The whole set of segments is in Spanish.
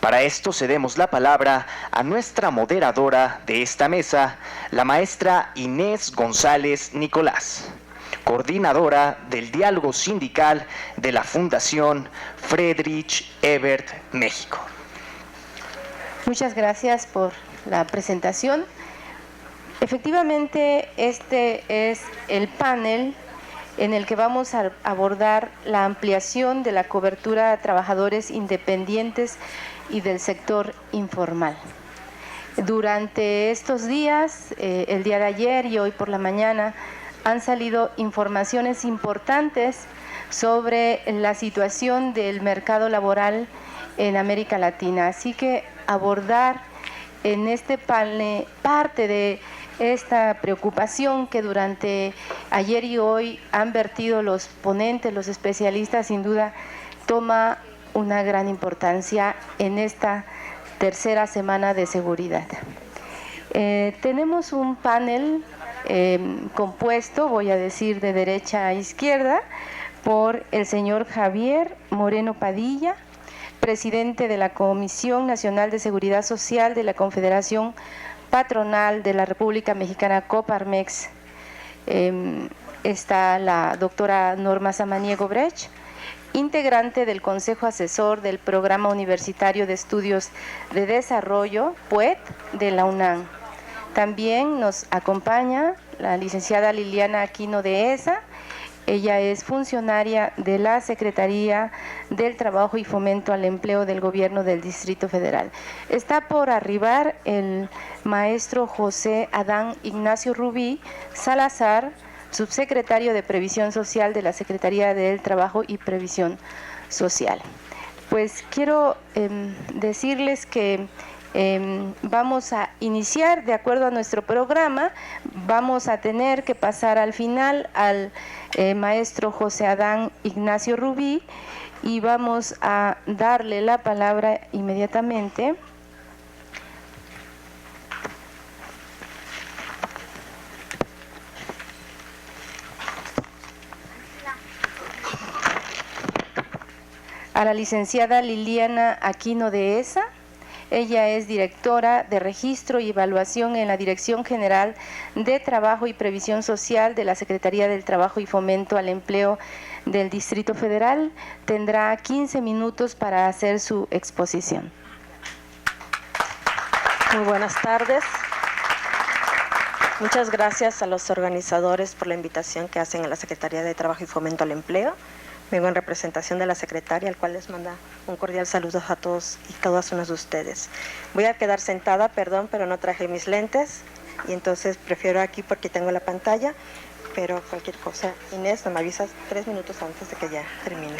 Para esto cedemos la palabra a nuestra moderadora de esta mesa, la maestra Inés González Nicolás, coordinadora del diálogo sindical de la Fundación Friedrich Ebert México. Muchas gracias por la presentación. Efectivamente, este es el panel en el que vamos a abordar la ampliación de la cobertura a trabajadores independientes y del sector informal. Durante estos días, el día de ayer y hoy por la mañana, han salido informaciones importantes sobre la situación del mercado laboral en América Latina. Así que abordar en este panel parte de esta preocupación que durante ayer y hoy han vertido los ponentes, los especialistas, sin duda toma una gran importancia en esta tercera semana de seguridad. Tenemos un panel compuesto, voy a decir de derecha a izquierda, por el señor Javier Moreno Padilla, presidente de la Comisión Nacional de Seguridad Social de la Confederación Patronal de la República Mexicana, Coparmex. Está la doctora Norma Samaniego Brecht, integrante del Consejo Asesor del Programa Universitario de Estudios de Desarrollo, PUED, de la UNAM. También nos acompaña la licenciada Liliana Aquino Dehesa. Ella es funcionaria de la Secretaría del Trabajo y Fomento al Empleo del Gobierno del Distrito Federal. Está por arribar el maestro José Adán Ignacio Rubí Salazar, subsecretario de Previsión Social de la Secretaría del Trabajo y Previsión Social. Pues quiero decirles que vamos a iniciar de acuerdo a nuestro programa. Vamos a tener que pasar al final al maestro José Adán Ignacio Rubí y vamos a darle la palabra inmediatamente a la licenciada Liliana Aquino Dehesa. Ella es directora de Registro y Evaluación en la Dirección General de Trabajo y Previsión Social de la Secretaría del Trabajo y Fomento al Empleo del Distrito Federal. Tendrá 15 minutos para hacer su exposición. Muy buenas tardes. Muchas gracias a los organizadores por la invitación que hacen a la Secretaría de Trabajo y Fomento al Empleo. Vengo en representación de la secretaria, al cual les manda un cordial saludo a todos y todas unas de ustedes. Voy a quedar sentada, perdón, pero no traje mis lentes y entonces prefiero aquí porque tengo la pantalla, pero cualquier cosa, Inés, me avisas 3 minutos antes de que ya termine.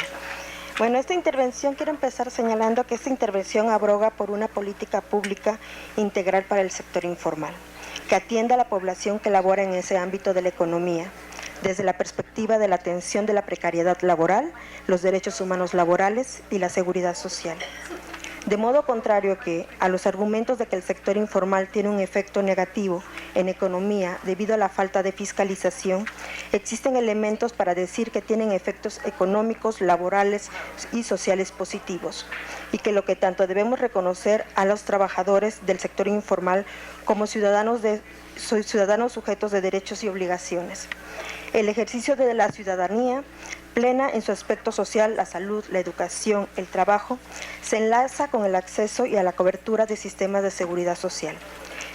Bueno, esta intervención, quiero empezar señalando que esta intervención abroga por una política pública integral para el sector informal, que atienda a la población que labora en ese ámbito de la economía, desde la perspectiva de la atención de la precariedad laboral, los derechos humanos laborales y la seguridad social. De modo contrario que a los argumentos de que el sector informal tiene un efecto negativo en economía debido a la falta de fiscalización, existen elementos para decir que tienen efectos económicos, laborales y sociales positivos, y que lo que tanto debemos reconocer a los trabajadores del sector informal como ciudadanos sujetos de derechos y obligaciones. El ejercicio de la ciudadanía plena en su aspecto social, la salud, la educación, el trabajo, se enlaza con el acceso y a la cobertura de sistemas de seguridad social.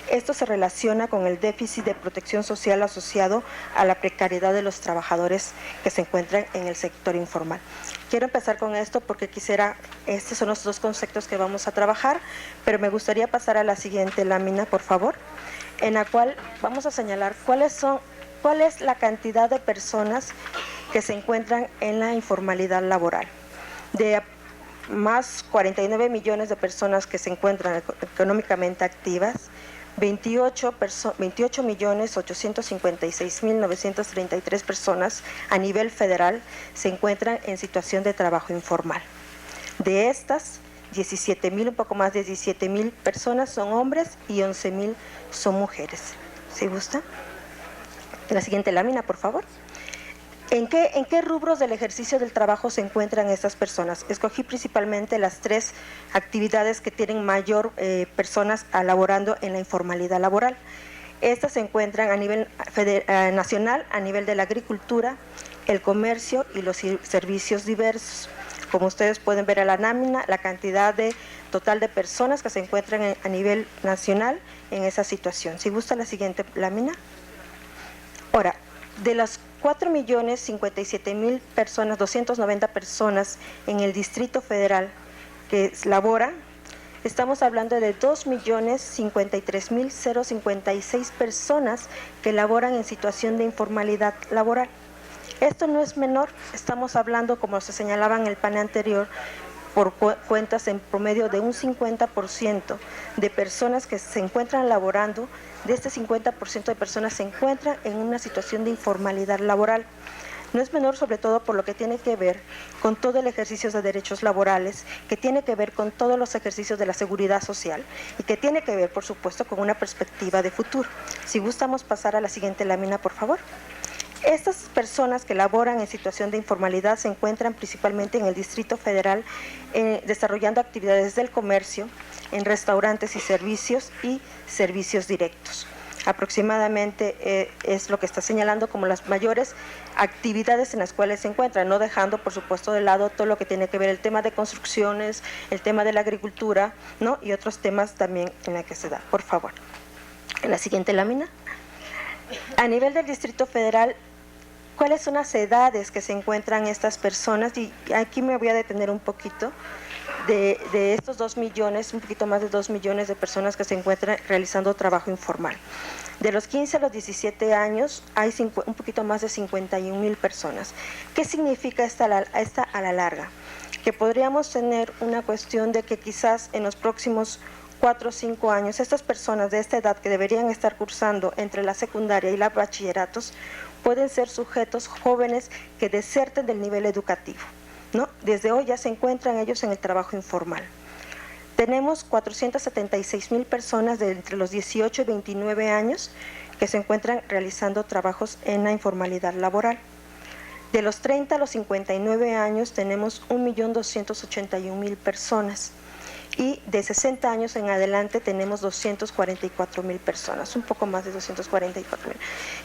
Esto se relaciona con el déficit de protección social asociado a la precariedad de los trabajadores que se encuentran en el sector informal. Quiero empezar con esto porque estos son los dos conceptos que vamos a trabajar, pero me gustaría pasar a la siguiente lámina, por favor, en la cual vamos a señalar cuál es la cantidad de personas que se encuentran en la informalidad laboral. De más 49 millones de personas que se encuentran económicamente activas, 28.856.933 personas a nivel federal se encuentran en situación de trabajo informal. De estas, 17.000, un poco más de 17.000 personas son hombres y 11.000 son mujeres. ¿Sí gusta? La siguiente lámina, por favor. ¿En qué rubros del ejercicio del trabajo se encuentran estas personas? Escogí principalmente las 3 actividades que tienen mayor personas laborando en la informalidad laboral. Estas se encuentran a nivel nacional, a nivel de la agricultura, el comercio y los servicios diversos. Como ustedes pueden ver en la lámina, la cantidad total de personas que se encuentran a nivel nacional en esa situación. Si gusta la siguiente lámina. Ahora, de las 4.057.000 personas, 290 personas en el Distrito Federal que laboran, estamos hablando de 2.053.056 personas que laboran en situación de informalidad laboral. Esto no es menor, estamos hablando, como se señalaba en el panel anterior, por cuentas en promedio de un 50% de personas que se encuentran laborando. De este 50% de personas se encuentran en una situación de informalidad laboral. No es menor, sobre todo por lo que tiene que ver con todo el ejercicio de derechos laborales, que tiene que ver con todos los ejercicios de la seguridad social y que tiene que ver, por supuesto, con una perspectiva de futuro. Si gustamos pasar a la siguiente lámina, por favor. Estas personas que laboran en situación de informalidad se encuentran principalmente en el Distrito Federal desarrollando actividades del comercio, en restaurantes y servicios directos. Aproximadamente es lo que está señalando como las mayores actividades en las cuales se encuentran, no dejando por supuesto de lado todo lo que tiene que ver el tema de construcciones, el tema de la agricultura, ¿no? Y otros temas también en la que se da. Por favor, en la siguiente lámina. A nivel del Distrito Federal, ¿cuáles son las edades que se encuentran estas personas? Y aquí me voy a detener un poquito de estos 2 millones, un poquito más de 2 millones de personas que se encuentran realizando trabajo informal. De los 15 a los 17 años hay un poquito más de 51.000 personas. ¿Qué significa esta a la larga? Que podríamos tener una cuestión de que quizás en los próximos 4 o 5 años, estas personas de esta edad que deberían estar cursando entre la secundaria y la bachilleratos, pueden ser sujetos jóvenes que deserten del nivel educativo, ¿no? Desde hoy ya se encuentran ellos en el trabajo informal. Tenemos 476.000 personas de entre los 18 y 29 años que se encuentran realizando trabajos en la informalidad laboral. De los 30 a los 59 años tenemos 1.281.000 personas. Y de 60 años en adelante tenemos 244.000 personas, un poco más de 244.000.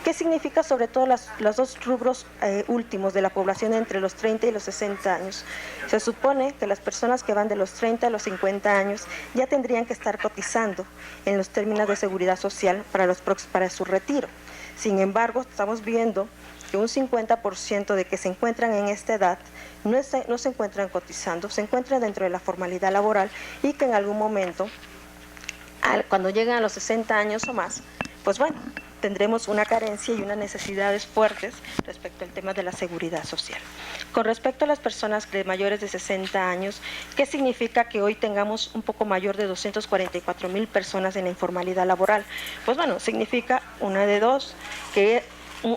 ¿Qué significa sobre todo los 2 rubros últimos de la población entre los 30 y los 60 años? Se supone que las personas que van de los 30 a los 50 años ya tendrían que estar cotizando en los términos de seguridad social para su retiro. Sin embargo, estamos viendo que un 50% de que se encuentran en esta edad no se encuentran cotizando, se encuentran dentro de la formalidad laboral y que en algún momento, cuando lleguen a los 60 años o más, pues bueno, tendremos una carencia y unas necesidades fuertes respecto al tema de la seguridad social. Con respecto a las personas de mayores de 60 años, ¿qué significa que hoy tengamos un poco mayor de 244.000 personas en la informalidad laboral? Pues bueno, significa una de dos, que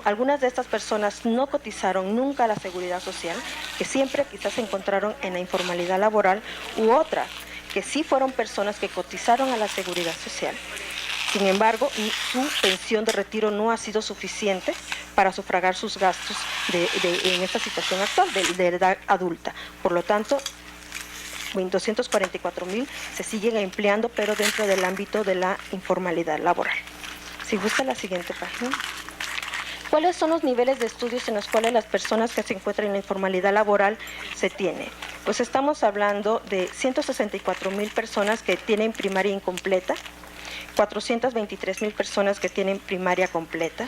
algunas de estas personas no cotizaron nunca a la seguridad social, que siempre quizás se encontraron en la informalidad laboral, u otras que sí fueron personas que cotizaron a la seguridad social. Sin embargo, su pensión de retiro no ha sido suficiente para sufragar sus gastos en esta situación actual de edad adulta. Por lo tanto, 244.000 se siguen empleando, pero dentro del ámbito de la informalidad laboral. Si gusta la siguiente página. ¿Cuáles son los niveles de estudios en los cuales las personas que se encuentran en la informalidad laboral se tienen? Pues estamos hablando de 164.000 personas que tienen primaria incompleta, 423.000 personas que tienen primaria completa.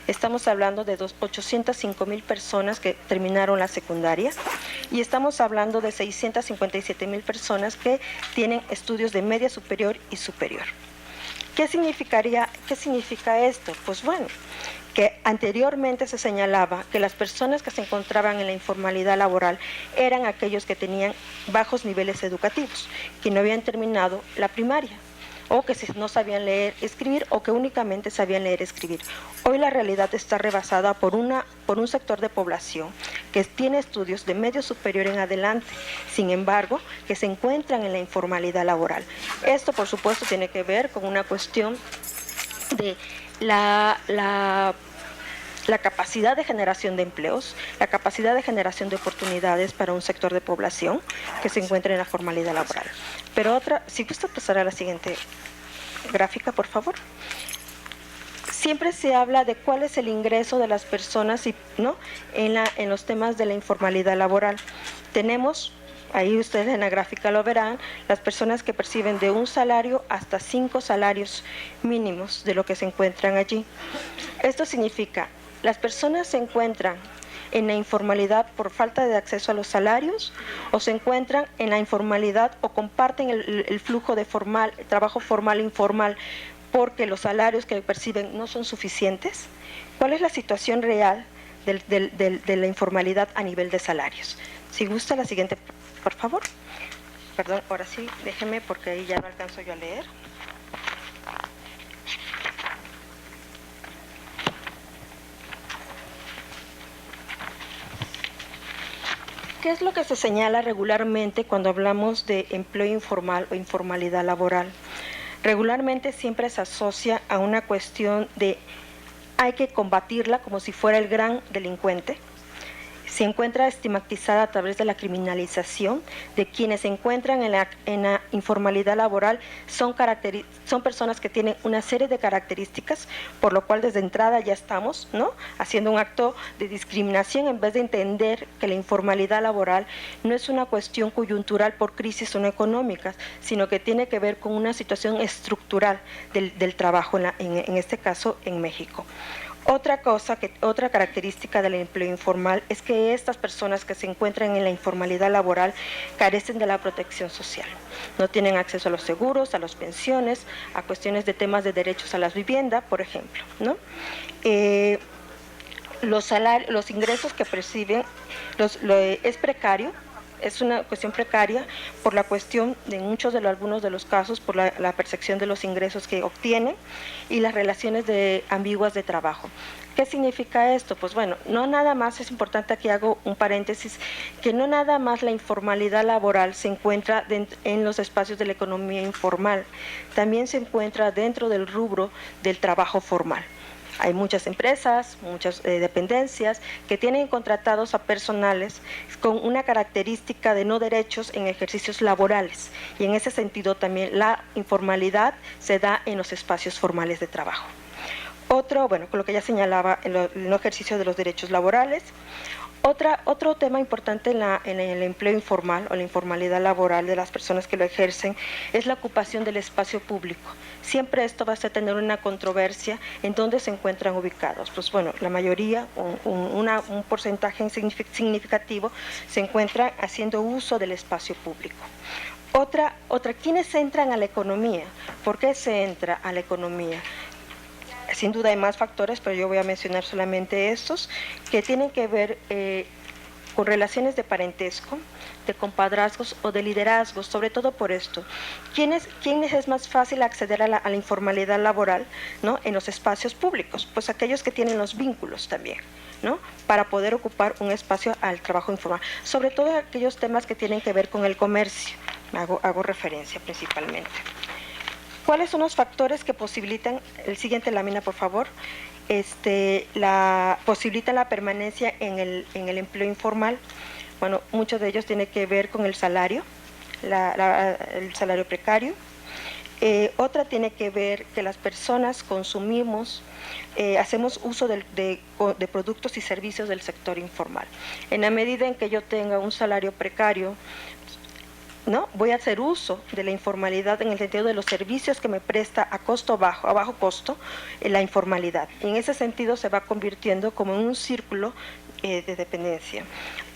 Estamos hablando de 805.000 personas que terminaron la secundaria y estamos hablando de 657.000 personas que tienen estudios de media superior y superior. ¿Qué significa esto? Pues bueno, que anteriormente se señalaba que las personas que se encontraban en la informalidad laboral eran aquellos que tenían bajos niveles educativos, que no habían terminado la primaria, o que no sabían leer, escribir, o que únicamente sabían leer, escribir. Hoy la realidad está rebasada por un sector de población que tiene estudios de medio superior en adelante, sin embargo, que se encuentran en la informalidad laboral. Esto, por supuesto, tiene que ver con una cuestión de la la capacidad de generación de empleos, la capacidad de generación de oportunidades para un sector de población que se encuentra en la formalidad laboral. Pero otra, si gusta pasar a la siguiente gráfica, por favor. Siempre se habla de cuál es el ingreso de las personas, ¿no?, en los temas de la informalidad laboral. Tenemos, ahí ustedes en la gráfica lo verán, las personas que perciben de 1 salario hasta 5 salarios mínimos de lo que se encuentran allí. Esto significa, las personas se encuentran en la informalidad por falta de acceso a los salarios, o se encuentran en la informalidad o comparten el flujo de trabajo formal e informal porque los salarios que perciben no son suficientes. ¿Cuál es la situación real de la informalidad a nivel de salarios? Si gusta la siguiente, por favor. Perdón, ahora sí, déjeme porque ahí ya no alcanzo yo a leer. ¿Qué es lo que se señala regularmente cuando hablamos de empleo informal o informalidad laboral? Regularmente siempre se asocia a una cuestión de hay que combatirla como si fuera el gran delincuente. Se encuentra estigmatizada a través de la criminalización de quienes se encuentran en la informalidad laboral. Son personas que tienen una serie de características, por lo cual desde entrada ya estamos, ¿no?, haciendo un acto de discriminación en vez de entender que la informalidad laboral no es una cuestión coyuntural por crisis o no económicas, sino que tiene que ver con una situación estructural del trabajo, en este caso en México. Otra característica del empleo informal es que estas personas que se encuentran en la informalidad laboral carecen de la protección social. No tienen acceso a los seguros, a las pensiones, a cuestiones de temas de derechos a la vivienda, por ejemplo, ¿no? Los ingresos que perciben es precario. Es una cuestión precaria por la cuestión de algunos de los casos, por la percepción de los ingresos que obtienen y las relaciones ambiguas de trabajo. ¿Qué significa esto? Pues bueno, no nada más, es importante, aquí hago un paréntesis, que no nada más la informalidad laboral se encuentra en los espacios de la economía informal, también se encuentra dentro del rubro del trabajo formal. Hay muchas empresas, muchas dependencias que tienen contratados a personales con una característica de no derechos en ejercicios laborales, y en ese sentido también la informalidad se da en los espacios formales de trabajo. Con lo que ya señalaba, el no ejercicio de los derechos laborales. Otro tema importante en el empleo informal o la informalidad laboral de las personas que lo ejercen es la ocupación del espacio público. Siempre esto va a tener una controversia en dónde se encuentran ubicados. Pues bueno, la mayoría, un porcentaje significativo, se encuentra haciendo uso del espacio público. ¿Quiénes entran a la economía? ¿Por qué se entra a la economía? Sin duda hay más factores, pero yo voy a mencionar solamente estos, que tienen que ver con relaciones de parentesco, de compadrazgos o de liderazgos, sobre todo por esto. ¿Quiénes es más fácil acceder a la informalidad laboral, ¿no?, en los espacios públicos? Pues aquellos que tienen los vínculos también, ¿no?, para poder ocupar un espacio al trabajo informal. Sobre todo aquellos temas que tienen que ver con el comercio, hago referencia principalmente. ¿Cuáles son los factores que posibilitan, el siguiente lámina por favor, posibilitan la permanencia en el empleo informal? Bueno, muchos de ellos tienen que ver con el salario, el salario precario. Otra tiene que ver que las personas consumimos, hacemos uso de productos y servicios del sector informal. En la medida en que yo tenga un salario precario, ¿no?, voy a hacer uso de la informalidad en el sentido de los servicios que me presta a bajo costo, la informalidad. Y en ese sentido se va convirtiendo como en un círculo de dependencia.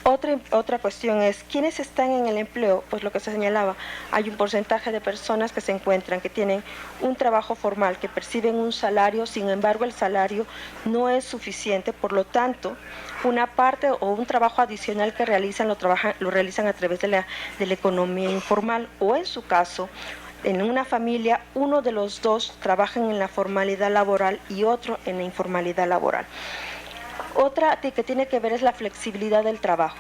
Otra cuestión es, ¿quiénes están en el empleo? Pues lo que se señalaba, hay un porcentaje de personas que se encuentran, que tienen un trabajo formal, que perciben un salario, sin embargo el salario no es suficiente, por lo tanto, una parte o un trabajo adicional que realizan, lo realizan a través de la economía informal, o en su caso, en una familia, uno de los dos trabajan en la formalidad laboral y otro en la informalidad laboral. Otra que tiene que ver es la flexibilidad del trabajo.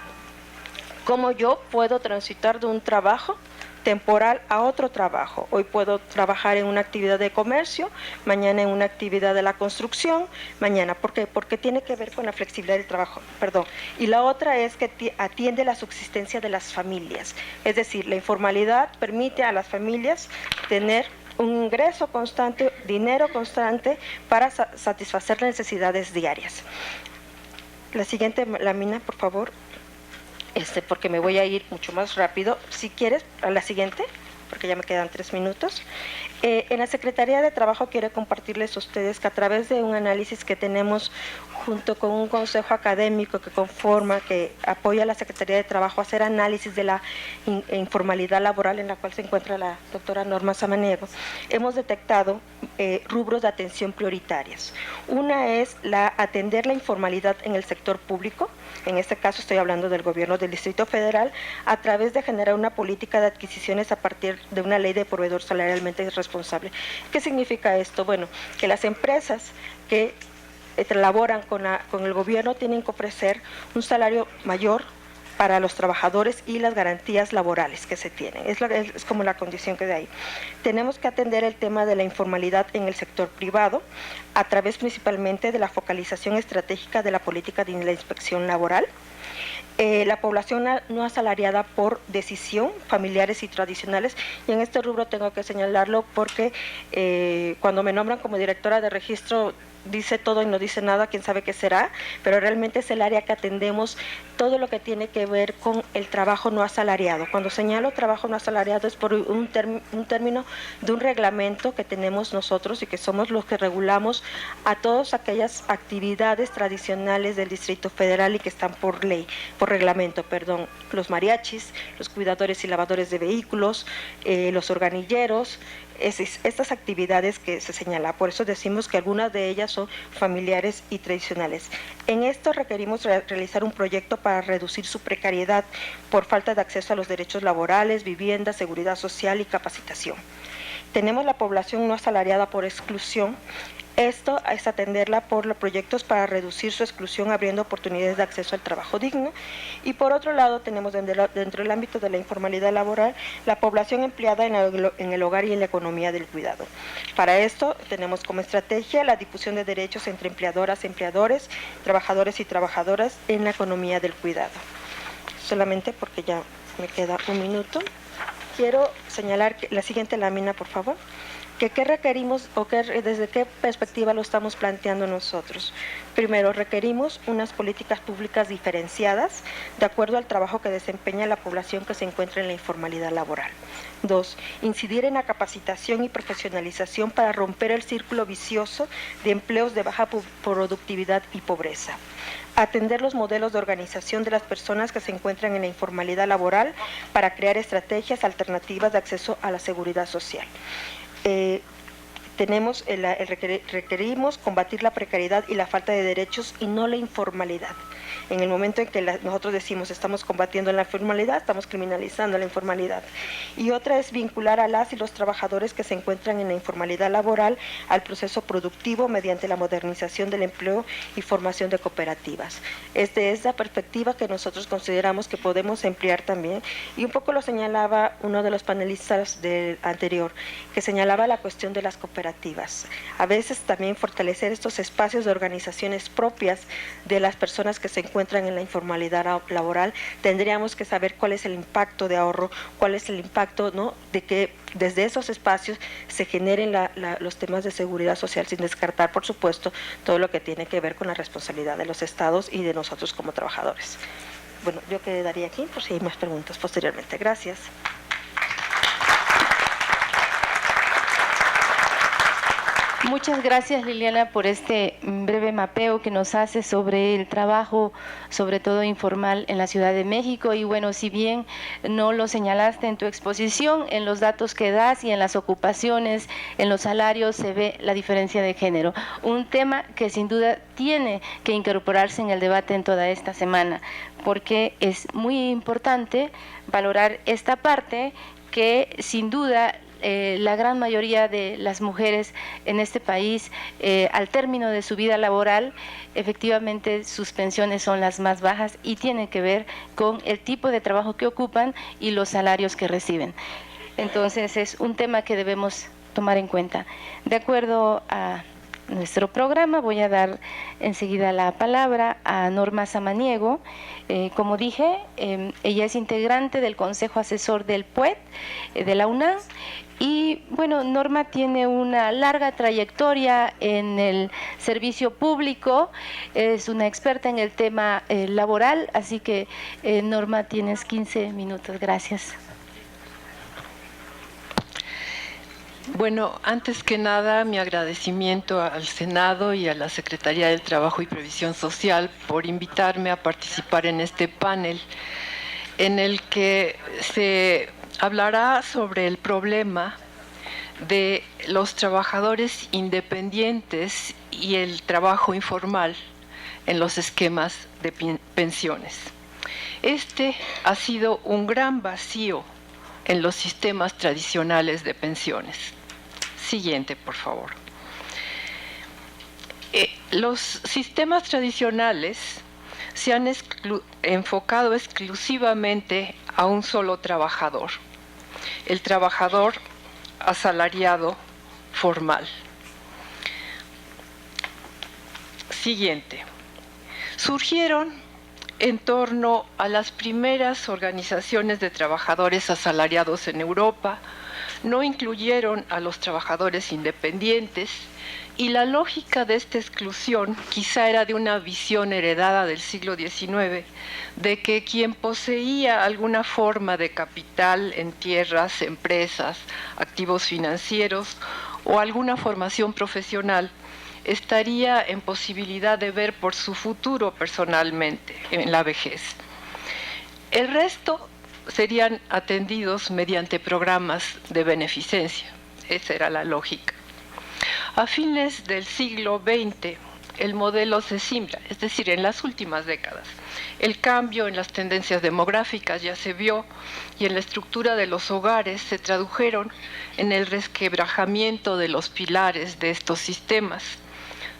Cómo yo puedo transitar de un trabajo, temporal a otro trabajo. Hoy puedo trabajar en una actividad de comercio, mañana en una actividad de la construcción, mañana. ¿Por qué? Porque tiene que ver con la flexibilidad del trabajo, perdón. Y la otra es que atiende la subsistencia de las familias. Es decir, la informalidad permite a las familias tener un ingreso constante, dinero constante para satisfacer las necesidades diarias. La siguiente lámina, por favor. Porque me voy a ir mucho más rápido. Si quieres, a la siguiente, porque ya me quedan 3 minutos. En la Secretaría de Trabajo quiero compartirles a ustedes que a través de un análisis que tenemos junto con un consejo académico que conforma, que apoya a la Secretaría de Trabajo a hacer análisis de la informalidad laboral en la cual se encuentra la doctora Norma Samaniego, hemos detectado rubros de atención prioritarias. Una es atender la informalidad en el sector público. En este caso estoy hablando del gobierno del Distrito Federal, a través de generar una política de adquisiciones a partir de una ley de proveedor salarialmente responsable. ¿Qué significa esto? Bueno, que las empresas que laboran con el gobierno tienen que ofrecer un salario mayor para los trabajadores y las garantías laborales que se tienen. Es como la condición que de ahí. Tenemos que atender el tema de la informalidad en el sector privado a través principalmente de la focalización estratégica de la política de la inspección laboral. La población no asalariada por decisión, familiares y tradicionales, y en este rubro tengo que señalarlo porque cuando me nombran como directora de registro dice todo y no dice nada, quién sabe qué será, pero realmente es el área que atendemos todo lo que tiene que ver con el trabajo no asalariado. Cuando señalo trabajo no asalariado es por un término de un reglamento que tenemos nosotros y que somos los que regulamos a todas aquellas actividades tradicionales del Distrito Federal y que están por ley, por reglamento, perdón, los mariachis, los cuidadores y lavadores de vehículos, los organilleros, estas actividades que se señala. Por eso decimos que algunas de ellas son familiares y tradicionales. En esto requerimos realizar un proyecto para reducir su precariedad por falta de acceso a los derechos laborales, vivienda, seguridad social y capacitación. Tenemos la población no asalariada por exclusión. Esto es atenderla por los proyectos para reducir su exclusión, abriendo oportunidades de acceso al trabajo digno. Y por otro lado, tenemos dentro del ámbito de la informalidad laboral, la población empleada en el hogar y en la economía del cuidado. Para esto, tenemos como estrategia la difusión de derechos entre empleadoras, empleadores, trabajadores y trabajadoras en la economía del cuidado. Solamente porque ya me queda un minuto, quiero señalar que la siguiente lámina, por favor. ¿Qué requerimos o desde qué perspectiva lo estamos planteando nosotros? Primero, requerimos unas políticas públicas diferenciadas de acuerdo al trabajo que desempeña la población que se encuentra en la informalidad laboral. 2. Incidir en la capacitación y profesionalización para romper el círculo vicioso de empleos de baja productividad y pobreza. Atender los modelos de organización de las personas que se encuentran en la informalidad laboral para crear estrategias alternativas de acceso a la seguridad social. Requerimos combatir la precariedad y la falta de derechos y no la informalidad. En el momento en que nosotros decimos estamos combatiendo la informalidad, estamos criminalizando la informalidad. Y otra es vincular a las y los trabajadores que se encuentran en la informalidad laboral al proceso productivo mediante la modernización del empleo y formación de cooperativas. Es de esa perspectiva que nosotros consideramos que podemos emplear también, y un poco lo señalaba uno de los panelistas del anterior, que señalaba la cuestión de las cooperativas. A veces también fortalecer estos espacios de organizaciones propias de las personas que se encuentran en la informalidad laboral. Tendríamos que saber cuál es el impacto de ahorro, cuál es el impacto, ¿no?, de que desde esos espacios se generen los temas de seguridad social, sin descartar, por supuesto, todo lo que tiene que ver con la responsabilidad de los estados y de nosotros como trabajadores. Bueno, yo quedaría aquí por si hay más preguntas posteriormente. Gracias. Muchas gracias, Liliana, por este breve mapeo que nos hace sobre el trabajo, sobre todo informal, en la Ciudad de México. Y bueno, si bien no lo señalaste en tu exposición, en los datos que das y en las ocupaciones, en los salarios, se ve la diferencia de género. Un tema que sin duda tiene que incorporarse en el debate en toda esta semana, porque es muy importante valorar esta parte que sin duda la gran mayoría de las mujeres en este país, al término de su vida laboral, efectivamente sus pensiones son las más bajas y tienen que ver con el tipo de trabajo que ocupan y los salarios que reciben. Entonces es un tema que debemos tomar en cuenta. De acuerdo a nuestro programa, voy a dar enseguida la palabra a Norma Samaniego. Como dije, ella es integrante del Consejo Asesor del PUET de la UNAM. Y bueno, Norma tiene una larga trayectoria en el servicio público, es una experta en el tema laboral, así que Norma, tienes 15 minutos. Gracias. Bueno, antes que nada, mi agradecimiento al Senado y a la Secretaría del Trabajo y Previsión Social por invitarme a participar en este panel en el que se hablará sobre el problema de los trabajadores independientes y el trabajo informal en los esquemas de pensiones. Este ha sido un gran vacío en los sistemas tradicionales de pensiones. Siguiente, por favor. Los sistemas tradicionales se han enfocado exclusivamente a un solo trabajador, el trabajador asalariado formal. Siguiente. Surgieron en torno a las primeras organizaciones de trabajadores asalariados en Europa, no incluyeron a los trabajadores independientes y la lógica de esta exclusión quizá era de una visión heredada del siglo XIX, de que quien poseía alguna forma de capital en tierras, empresas, activos financieros o alguna formación profesional estaría en posibilidad de ver por su futuro personalmente en la vejez. El resto serían atendidos mediante programas de beneficencia. Esa era la lógica. A fines del siglo XX, el modelo se simbra, es decir, en las últimas décadas. El cambio en las tendencias demográficas ya se vio y en la estructura de los hogares se tradujeron en el resquebrajamiento de los pilares de estos sistemas.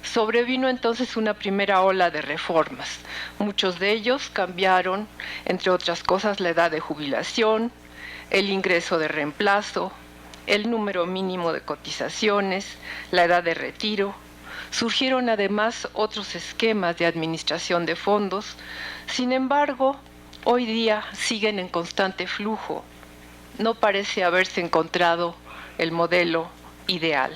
Sobrevino entonces una primera ola de reformas. Muchos de ellos cambiaron, entre otras cosas, la edad de jubilación, el ingreso de reemplazo, el número mínimo de cotizaciones, la edad de retiro. Surgieron además otros esquemas de administración de fondos. Sin embargo, hoy día siguen en constante flujo. No parece haberse encontrado el modelo ideal.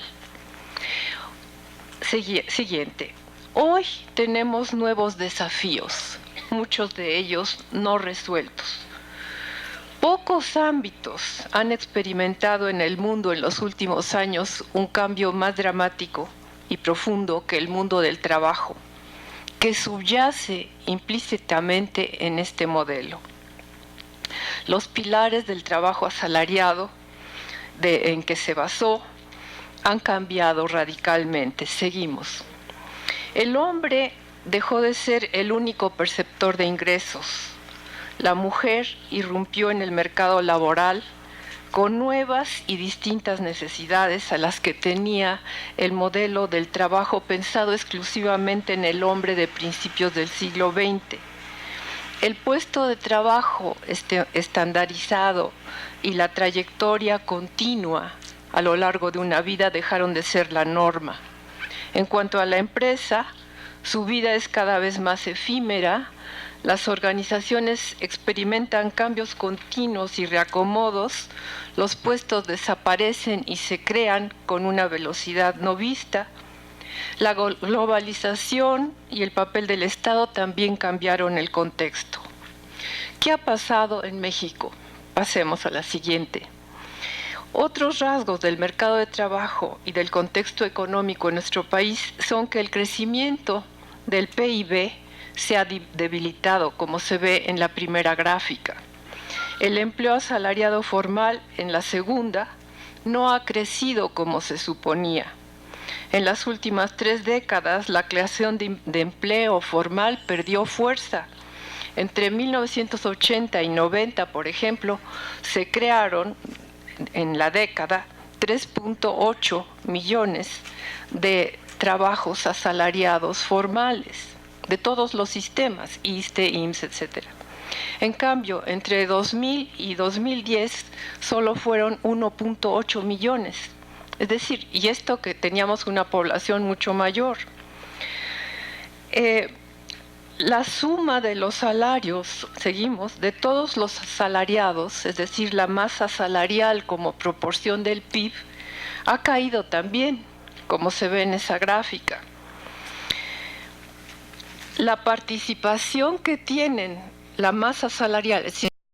Siguiente. Hoy tenemos nuevos desafíos, muchos de ellos no resueltos. Pocos ámbitos han experimentado en el mundo en los últimos años un cambio más dramático y profundo que el mundo del trabajo, que subyace implícitamente en este modelo. Los pilares del trabajo asalariado en que se basó han cambiado radicalmente. Seguimos. El hombre dejó de ser el único perceptor de ingresos. La mujer irrumpió en el mercado laboral con nuevas y distintas necesidades a las que tenía el modelo del trabajo pensado exclusivamente en el hombre de principios del siglo XX. El puesto de trabajo estandarizado y la trayectoria continua a lo largo de una vida dejaron de ser la norma. En cuanto a la empresa, su vida es cada vez más efímera, las organizaciones experimentan cambios continuos y reacomodos, los puestos desaparecen y se crean con una velocidad no vista. La globalización y el papel del Estado también cambiaron el contexto. ¿Qué ha pasado en México? Pasemos a la siguiente. Otros rasgos del mercado de trabajo y del contexto económico en nuestro país son que el crecimiento del PIB se ha debilitado, como se ve en la primera gráfica. El empleo asalariado formal en la segunda no ha crecido como se suponía. En las últimas 3 décadas, la creación de empleo formal perdió fuerza. Entre 1980 y 90, por ejemplo, se crearon en la década 3.8 millones de trabajos asalariados formales de todos los sistemas, ISSSTE, IMSS, etc. En cambio, entre 2000 y 2010 solo fueron 1.8 millones. Es decir, y esto que teníamos una población mucho mayor. La suma de los salarios, seguimos, de todos los asalariados, es decir, la masa salarial como proporción del PIB, ha caído también, como se ve en esa gráfica. La participación que tienen la masa salarial, es decir,